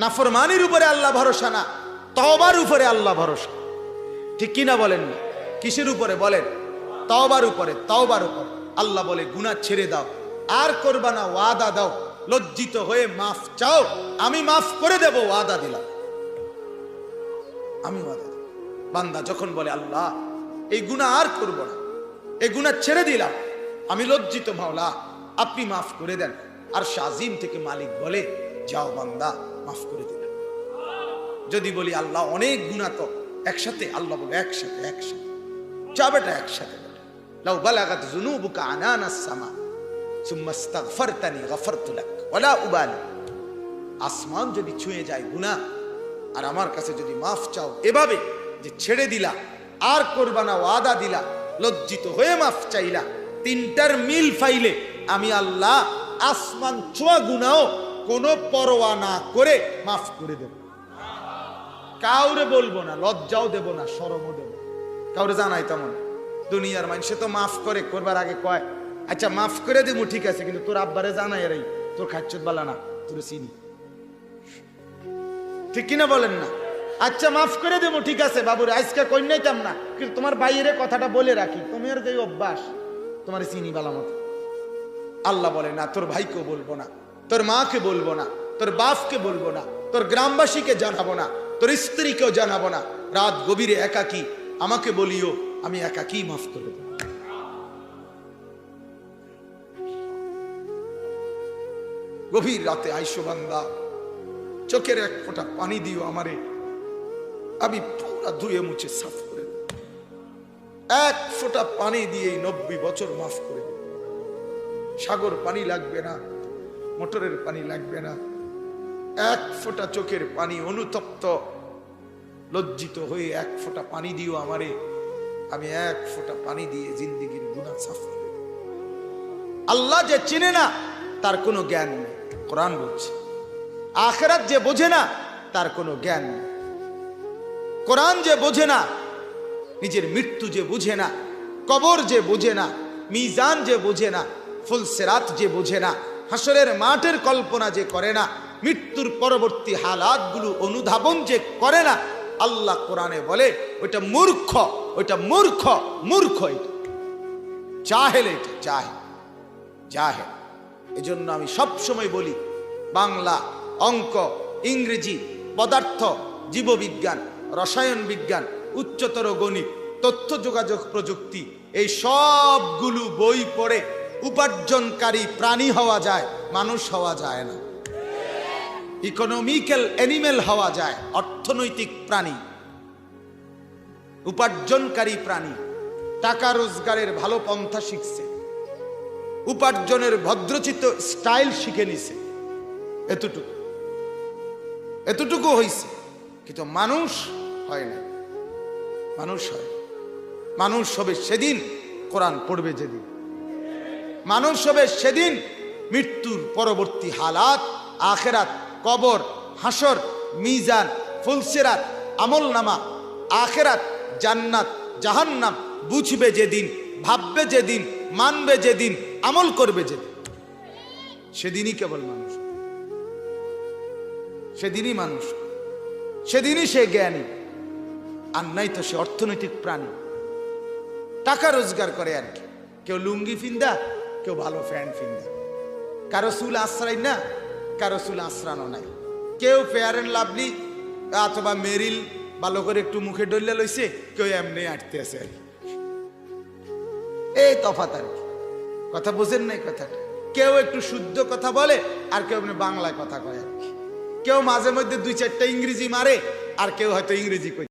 নাফরমানির উপরে আল্লাহ ভরসা না, তওবার উপরে আল্লাহ ভরসা। ঠিক কিনা বলেন না? কিসের উপরে বলেন? তওবার উপরে। তওবার উপরে আল্লাহ বলে গুনাহ ছেড়ে দাও, আর করবা না, ওয়াদা দাও, লজ্জিত হয়ে মাফ চাও, আমি মাফ করে দেব, ওয়াদা দিলাম, আমি ওয়াদা দিলাম। বান্দা যখন বলে আল্লাহ এই গুনাহ আর করব না, এই গুনাহ ছেড়ে দিলাম, আমি লজ্জিত মাওলা, আপনি মাফ করে দেন, আর শাজিম থেকে মালিক বলে যাও বান্দা মাফ করে দিলাম। যদি বলি আল্লাহ অনেক গুনাহ তো একসাথে, আল্লাহ বলে একসাথে একসাথে যা বেটা, একসাথে বেটা। লাউ বালাগাত যুনুবুকা আনানাস সামা সুম্মা ইস্তাগফারতানি গফারতু লাক ওয়ালা উবালি। আসমান যদি ছুঁয়ে যায় গুনাহ, আর আমার কাছে যদি মাফ চাও এভাবে যে ছেড়ে দিলা, আর করবা না, ওয়াদা দিলা, লজ্জিত হয়ে মাফ চাইলা, তিনটার মিল ফাইলে আমি আল্লাহ আসমান ছোঁয়া গুনাহ কোনো পরোয়া না করে মাফ করে দেব। কাউরে বলবো না, লজ্জাও দেব না, শরমও দেব, কাউরে জানাই তেমন। দুনিয়ার মানুষে তো মাফ করে, করবার আগে কয় আচ্ছা মাফ করে দেবো, ঠিক আছে, কিন্তু তোর আব্বারে জানাই রে তোর খাচ্ছত বালা না, তোর চিনি। ঠিক কিনা বলেন না? আচ্ছা মাফ করে দেবো, ঠিক আছে বাবুরে, আজকে কই নাইতাম না, কিন্তু তোমার বাইরে কথাটা বলে রাখি, তোমার যে অভ্যাস, তোমার চিনি বালা মতো। আল্লাহ বলে না, তোর ভাইকে বলবো না, তোর মাকে বলবো না, তোর বাপকে বলবো না, তোর গ্রামবাসীকে জানাবো না, তোর স্ত্রীকেও জানাবো না, রাত গভীরে একাকী আমাকে বলিও, আমি একাকী মাফ করে দেব। গভীর রাতে আইসো বান্দা, চোখের এক ফোঁটা পানি দিও আমারে, আমি পুরা ধুয়ে মুছে সাফ করে দেব। এক ফোঁটা পানি দিয়ে 90 বছর মাফ করে দেব। সাগর পানি লাগবে না, মোটরের পানি লাগবে না, এক ফোঁটা চোখের পানি, অনুতপ্ত লজ্জিত হয়ে এক ফোঁটা পানি দিও আমারে, আমি এক ফোঁটা পানি দিয়ে জিন্দেগির গুনাহ সাফ করে দেব। আল্লাহ যে চিনে না তার কোনো জ্ঞান নেই, কোরআন বলছে। আখিরাত যে বোঝে না তার কোনো জ্ঞান নেই। কোরআন যে বোঝে না, নিজের মৃত্যু যে বুঝে না, কবর যে বোঝে না, মিজান যে বোঝে না, ফুলসিরাত যে বোঝে না, হাসরের মাঠের কল্পনা যে করে না, মৃত্যুর পরবর্তী হালাতগুলো অনুধাবন যে করে না, আল্লাহ কোরআনে বলে ওইটা মূর্খ, ওইটা মূর্খ, মূর্খ, এটা জাহেল, এটা জাহেল, জাহেল। এজন্য আমি সব সময় বলি বাংলা, অঙ্ক, ইংরেজি, পদার্থ, জীববিজ্ঞান, রসায়ন বিজ্ঞান, উচ্চতর গণিত, তথ্য যোগাযোগ প্রযুক্তি, এই সবগুলো বই পড়ে উপার্জনকারী প্রাণী হওয়া যায়, মানুষ হওয়া যায় না। ইকোনমিক্যাল অ্যানিমেল হওয়া যায়, অর্থনৈতিক প্রাণী, উপার্জনকারী প্রাণী। টাকা রোজগারের ভালো পন্থা শিখছে, উপার্জনের ভদ্রচিত স্টাইল শিখে নিছে, এতটুকু এতটুকু হয়েছে, কিন্তু মানুষ হয় না। মানুষ হয়, মানুষ হবে সেদিন কোরআন পড়বে যেদিন, মানুষ হবে সেদিন মৃত্যুর পরবর্তী হালাত, আখিরাত, কবর, হাসর, মিজান, ফুলসিরাত, আমলনামা, আখিরাত, জান্নাত, জাহান্নাম বুঝবে যেদিন, ভাববে যেদিন, মানবে যেদিন, আমল করবে যেদিন, সেদিনই কেবল মানুষ, সেদিনই মানুষ, সেদিনই সে জ্ঞানী। আর নাই তো সে অর্থনৈতিক প্রাণী, টাকা রোজগার করে আর কি। কেউ লুঙ্গি ফিন্দা, কেউ ভালো প্যান্ট ফিন্দা, কারো চুল আশ্রাই না, কারো চুল আশ্রানো নাই, কেউ ফেয়ার অ্যান্ড লাভলি অথবা মেরিল ভালো করে একটু মুখে ডলিয়া লইছে, কেউ এমনি আটতে আছে আর কি। এই তফাৎ আর কি, কথা বুঝেন নাই কথাটা। কেউ একটু শুদ্ধ কথা বলে, আর কেউ এমনি বাংলায় কথা কয় আর কি। কেউ মাঝে মধ্যে 2-4টা ইংরেজি মারে, আর কেউ হয়তো ইংরেজি কই।